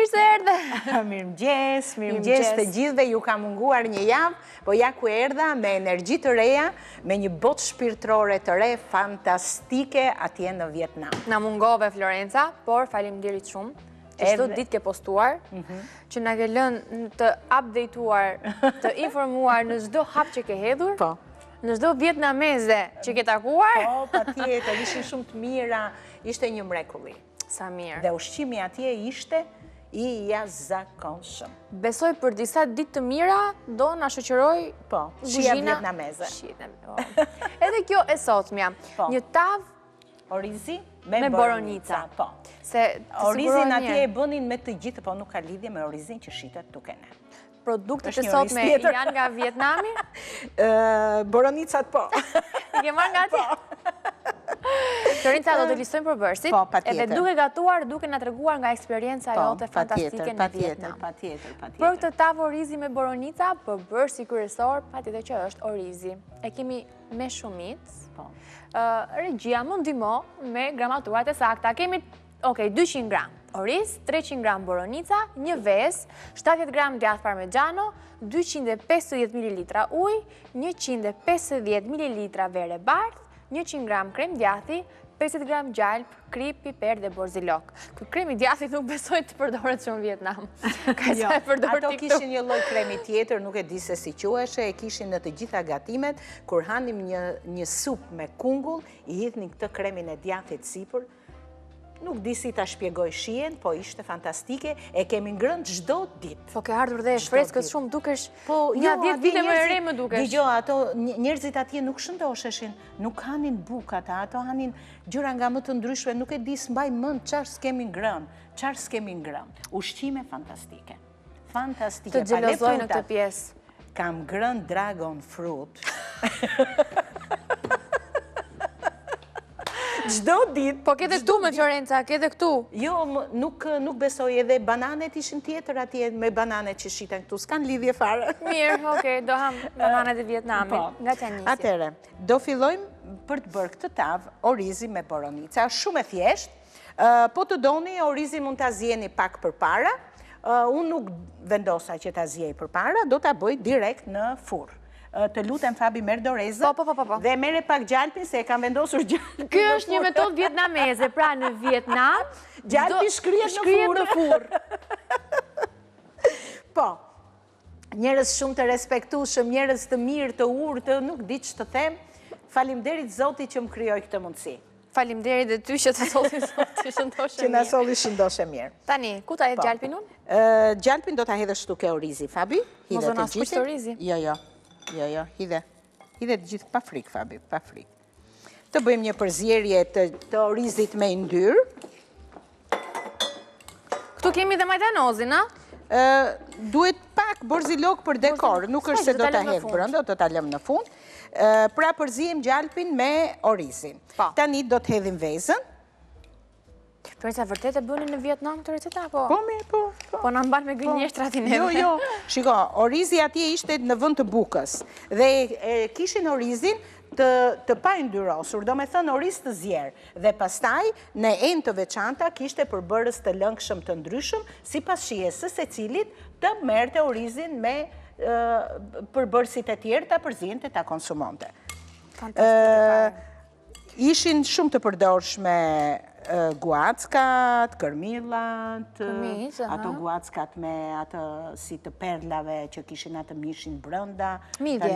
Mirë se erdhe. Mirëmëngjes të gjithëve, ju ka munguar një javë, po ja ku erdha me energji të reja, me një botë shpirtërore të re fantastike atje në Vietnam. Na mungove Florenca, por faleminderit shumë. Që çdo ditë ke postuar, që na ke lënë të updateuar, të informuar në çdo hap që ke hedhur. Po. Në çdo vietnameze që ke takuar. Po, patjetër, ishin shumë të mira, ishte një mrekulli. Sa mirë. Dhe ushqimi atje ishte i jashtëzakonshëm. Besoj për disa ditë të mira do na shoqëroj shija vietnameze. Edhe kjo e sotmja, një tavë orizi me boronica. Po. Orizin atje e bënin me të gjithë, po nuk ka lidhje me orizin që shitet tuke ne. Produktet e sotme janë nga Vietnami? Boronicat po. I ke marrë nga atje? Florenca, do të listojmë për bërësit, edhe duke gatuar, duke nga treguar nga eksperienca jote fantastike në Vietnam. Patjetër. Për këtë tavë orizi me boronica, për bërësi kryesor, patjetër që është orizi. E kemi me shumicë. Regjia më ndihmo me gramaturat e sakta. Kemi 200 gram oriz, 300 gram boronica, një ves, 70 gram djath parmigiano, 250 ml ujë, 150 ml verë bardhë, 100 gram krem djathi, 50 gram gjalp, krip, piper dhe borzilok. Këtë kremi djathi nuk besoj të përdoret shumë në Vietnam. Ato kishin një lloj kremi tjetër, nuk e di se si quheshe, e kishin në të gjitha gatimet, kur hanim një sup me kungull, i hidhnin këtë kremin e djathit sipër. Nuk di si ta shpjegoj shijen, po ishte fantastike, e kemi ngrënë çdo ditë. Po ke ardhur dhe freskët shumë, dukesh nga 10 vite më e re më dukesh. Dgjoj, ato njerëzit atje nuk shëndosheshin, nuk hanin bukata, ato hanin gjëra nga më të ndryshme, nuk e di s'mbaj mend çfarë s'kemi ngrënë. Ushqime fantastike. Fantastike. Të xhelozoj në këtë pjesë. Kam ngrënë dragon fruit. Çdo ditë. Po kete këtu me Florenca, kete këtu. Jo, nuk besoj, edhe bananet ishin tjetër atje me bananet që shiten këtu, s'kan lidhje fare. Mirë, okej, do ham bananet e Vietnamit, nga që njësi. Atere, do fillojmë për të bërë këtë tavë orizi me boronica, shumë e thjeshtë, po të doni orizi mund të azjeni pak për para, unë nuk vendosa që të azjej për para, do të bëj direkt në furr. Të lutem Fabi merr dorezën dhe merre pak gjalpin se e kam vendosur gjalpin. Ky është një metodë vietnameze, pra në Vietnam gjalpi shkrihet në furr. Po. Njerëz shumë të respektueshëm, njerëz të mirë, të urtë, nuk di ç'të them. Faleminderit Zotit që më krijoi këtë mundësi. Faleminderit dhe ty që të solli Zoti shëndoshe mirë. Që na solli shëndoshe mirë. Tani, ku ta hedh gjalpin unë? Gjalpin do ta hedhësh tuke orizi, Fabi. Mos do na shkuq orizi. Jo, hidhe të gjithë pa frikë, Fabi, pa frikë. Të bëjmë një përzierje të orizit me yndyrë. Këtu kemi dhe majdanozin, a? Duhet pak borzilok për dekor, nuk është se do të hedhë brenda, do të lëmë në fund. Pra përzijem gjalpin me orizin. Tani do të hedhim vezën. Përsa vërtet e bëni në Vietnam të receta, po? Po, mirë, po. Po në mban me gënjeshtrat i neve. Jo. Shiko, orizi atje ishte në vend të bukës. Dhe kishin orizin të pa yndyrosur, do me thënë oriz të zjerë. Dhe pastaj, në enë të veçanta, kishte përbërës të lëngshëm të ndryshëm, si pas shijes së secilit të merrte orizin me përbërësit e tjerë të përzihen të ta konsumonte. Fantastike. Ishin shumë të përdorshme guackat, kërmillat, ato guackat me atë si të perlave që kishin atë mishin brënda. Midje.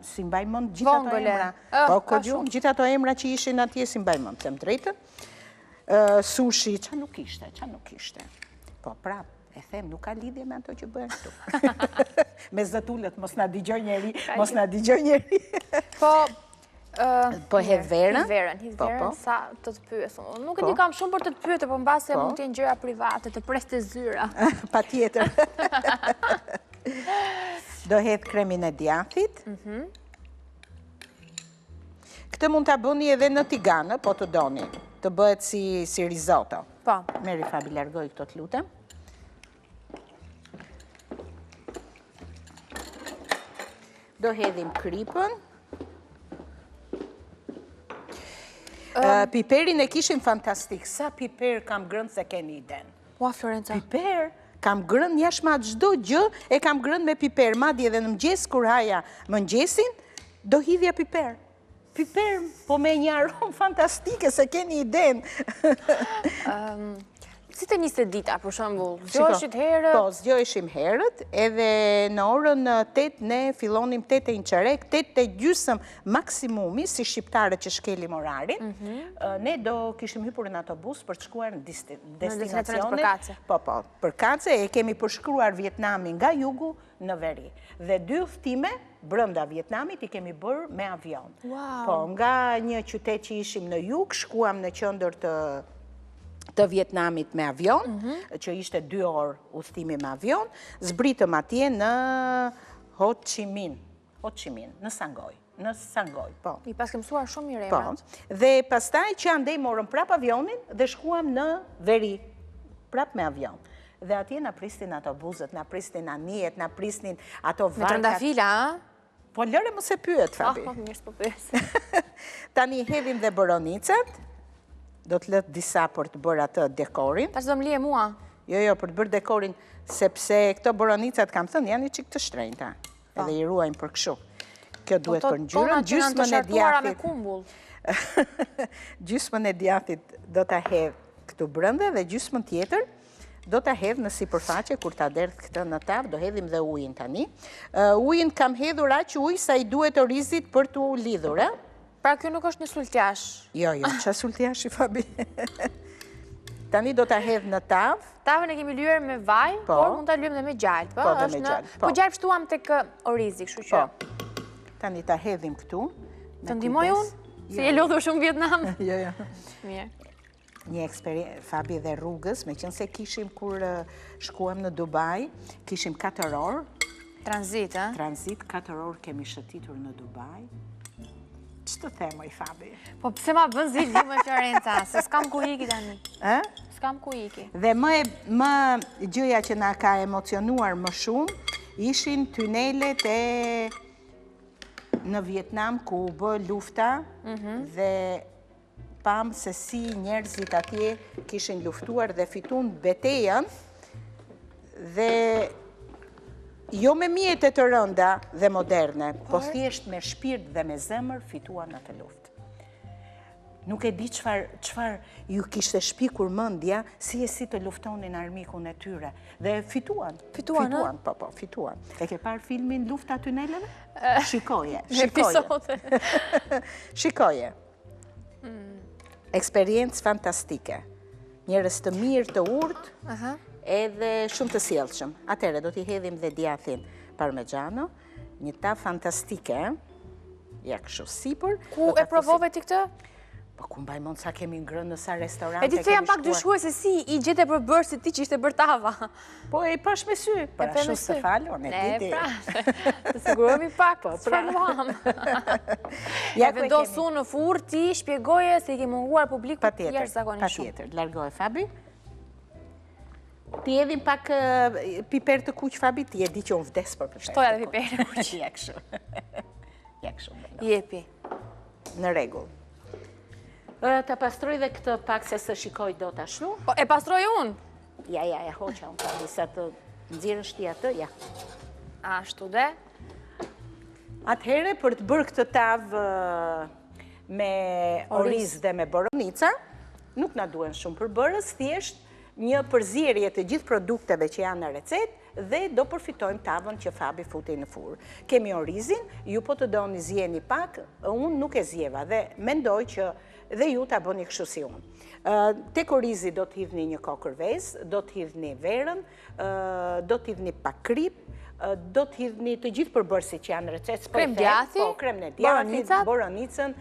Si mbaj mend gjithë ato emra. Po, gjithë ato emra që ishin atje si mbaj mend, them drejtën. Sushi, qa nuk ishte. Po, prap, e them, nuk ka lidhje me ato që bëhen këtu. Me zëtullet, mos na dëgjoj njeri. Po hedh verën. Hedh verën, sa të pyes. Nuk e di kam shumë për të pyetur, por mbase mund të jenë gjëra private, të prestezyra. Patjetër. Do hedh kremin e djathit. Këtë mund ta bëni edhe në tiganë, po të doni. Të bëhet si risotto. Po. Merri Fabi, largoj këto të lutem. Do hedhim kripën. Piperin e kishim fantastik. Sa piper kam grënë se keni iden. Ua, Florenca. Piper Kam grën jashma çdo gjë, e kam grën me piper, madje edhe në mëngjes kur haja mëngjesin, do hidhja piper. Piper, po me një aromë fantastike, se keni iden. Si të njëse dita, për shembull, zgjoheshit herët? Po, zgjoheshim herët, edhe në orën 8 ne fillonim 8:15, 8:30 maksimumi, si shqiptarët që shkelim orarin, ne do kishim hypur në autobus për të shkuar në destinacione. Po, për kace e kemi përshkruar Vietnamin nga jugu në veri. Dhe 2 udhëtime brenda Vietnamit i kemi bërë me avion. Po, nga një qytet që ishim në jug, shkuam në qendër të Vietnamit me avion, që ishte 2 orë udhëtimi me avion, zbritëm atje në Ho Chi Minh, në Sangoj, po. I pas ke mësuar shumë mirë Po, emrat. dhe pastaj që andej morëm prap avionin dhe shkuam në veri, prap me avion. Dhe atje na pristin autobuset, na pristin anijet, na pristin ato varkat. Me trëndafila, a? Po lëre mos e pyet, Fabi. Mirë s'po pyes. Tani hedhim dhe boronicat. Do të lët disa për të bërë atë dekorin. Tash do më lije mua? Jo, për të bërë dekorin, sepse këto boronicat kam thënë, janë i qik të shtrenjta. Edhe i ruajnë për këshu. Kjo duhet për ngjyrën, gjysmën e djathit. Gjysmën e djathit do ta hedh këtu brenda dhe gjysmën tjetër do ta hedh në sipërfaqe kur ta derdh këtë në tavë, do hedhim dhe ujin tani. Ujin kam hedhur aq ujë sa i duhet orizit për t'u lidhur, Pra kjo nuk është një sultjash? Jo, qa sultjash i Fabi? Tani do ta hedh në tavë. Tavën e kemi lyer me vaj, por mund ta lyem dhe me gjalp, Po, dhe me gjalp. Po gjalp shtuam tek orizi, kështu që. Po. Tani ta hedhim këtu. Të ndihmoj unë? Si e lodhur shumë Vietnam? Jo. Mirë. Një eksperiencë, Fabi, dhe rrugës, me qënë se kishim kur shkuam në Dubai, kishim 4 orë. Tranzit, a? Tranzit, 4 orë kemi shëtitur në Dubai. Që të themoj, Fabi? Po pëse ma bën zilë ju me Florenca, se s'kam ku iki tani. S'kam ku iki. Dhe më gjëja që na ka emocionuar më shumë, ishin tunelet në Vietnam ku u bë lufta dhe pam se si njerëzit atje kishin luftuar dhe fitun betejën dhe jo me mjete të rënda dhe moderne, po thjesht me shpirt dhe me zemër fituan atë luftë. Nuk e di çfarë ju kishte shpikur mendja si të luftonin armikun e tyre. Dhe fituan. Fituan. E ke parë filmin Lufta e tuneleve? Shikoje. Shikoje. Eksperiencë fantastike. Njerëz të mirë, të urtë, edhe shumë të sjellshëm. Atëherë do t'i hedhim dhe djathin parmigiano, një tavë fantastike, ja kështu sipër. Ku e provove ti këtë? Po ku mbaj mend sa kemi ngrënë në sa restorante. E di se jam pak dyshuese si i gjete për bërë si ti që ishte bërë tava. Po e pash me sy, para shumë se falon, e diti. Të sigurohemi pak, pranuam. Ja vendos unë në furrë, ti shpjegoje se i ke munguar publikut jashtëzakonisht shumë. Patjetër, largoje Fabi. Ti edhim pak piper të kuq, Fabi, ti e di që unë vdes për piper. Shtoja dhe piper të kuq. Ja kështu. Jepi. Në rregull. Ta pastroj dhe këtë pak se së shikoj do të ashtu. Po, e pastroj unë? Ja, hoqa unë Fabi, sa të nxirësh ti atë, ja. Ashtu dhe? Atëhere, për të bërë këtë tavë me oriz dhe me boronica, nuk na duen shumë përbërës, thjesht një përzierje të gjithë produkteve që janë në recet dhe do përfitojmë tavën që Fabi futi në furrë. Kemi orizin, ju po të doni zjeni pak, unë nuk e zjeva dhe mendoj që dhe ju ta bëni kështu si unë. Tek orizi do të hidhni një kokër vezë, do të hidhni verën, do të hidhni pak krip, do të hidhni të gjithë përbërësit që janë recet. Krem djathi, boronicën,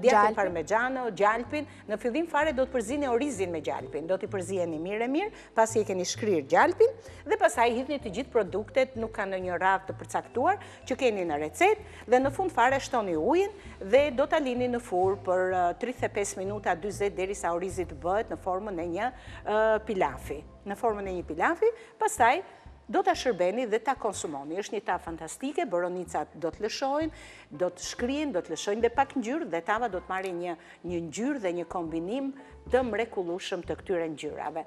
djatin parmigiano, gjalpin. Në fillim fare do të përzini orizin me gjalpin. Do t'i përzini mirë, pasi e keni shkrirë gjalpin, dhe pasaj hidhni të gjithë produktet, nuk ka në një radhë të përcaktuar, që keni në recet, dhe në fund fare shtoni ujin, dhe do t'a lini në furrë për 35 minuta, 20 deri sa orizi të bëhet në formën e një pilafi. Pastaj, do të shërbeni dhe ta konsumoni. Është një tavë fantastike, boronicat do të lëshojnë, do të shkrien, do të lëshojnë dhe pak ngjyrë, dhe tava do të marri një ngjyrë dhe një kombinim të mrekullueshëm të këtyre ngjyrave.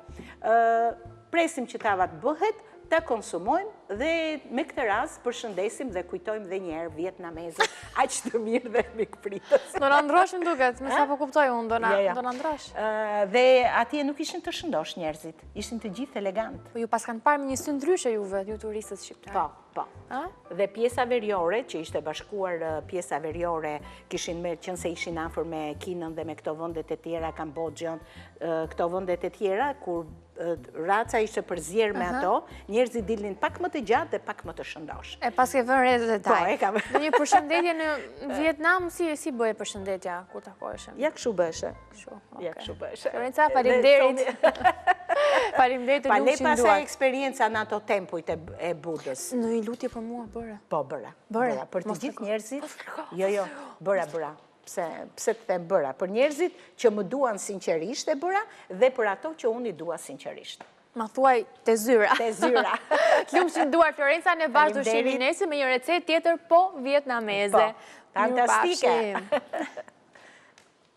presim që tava të bëhet, ta konsumojmë dhe me këtë rast përshëndesim dhe kujtojmë dhe njerë vietnamezët aq të mirë dhe mikpritës. Do në ndrosh në duket, me sa po kuptoj unë, do në ndrosh. Dhe atje nuk ishin të shëndosh njerëzit, ishin të gjithë elegant. Po ju pas kanë parë me një sy ndryshe juve, ju turistët shqiptarë. Po. Dhe pjesa veriore, që ishte bashkuar pjesa veriore, kishin me qënë se ishin afër me Kinën dhe me këto vëndet e tjera, Kambodgjën, këto vëndet e tjera, kur raca ishte përzjerë me ato, njerëzit dilnin pak më të gjatë dhe pak më të shëndosh. E pas ke vënë re detaj. Po, e kam. Dhe një përshëndetje në Vietnam, si bëje përshëndetja kur takoheshëm? Ja kështu bëheshe. Ja kështu bëheshe. Florenca, faleminderit. Faleminderit të luqin duar. Pa pasaj duar. eksperienca në ato tempujt e Budës. Në i lutje për mua bëre. Po, bëra. Për të gjithë njerëzit, jo, bëra. Pse të them bëra, për njerëzit që më duan sinqerisht e bëra dhe për ato që unë i dua sinqerisht. Ma thuaj të zyra. Të zyra. Të luqin duar, Florenca, ne vazhdo shimin nesi me një recet tjetër po vietnameze. Fantastike.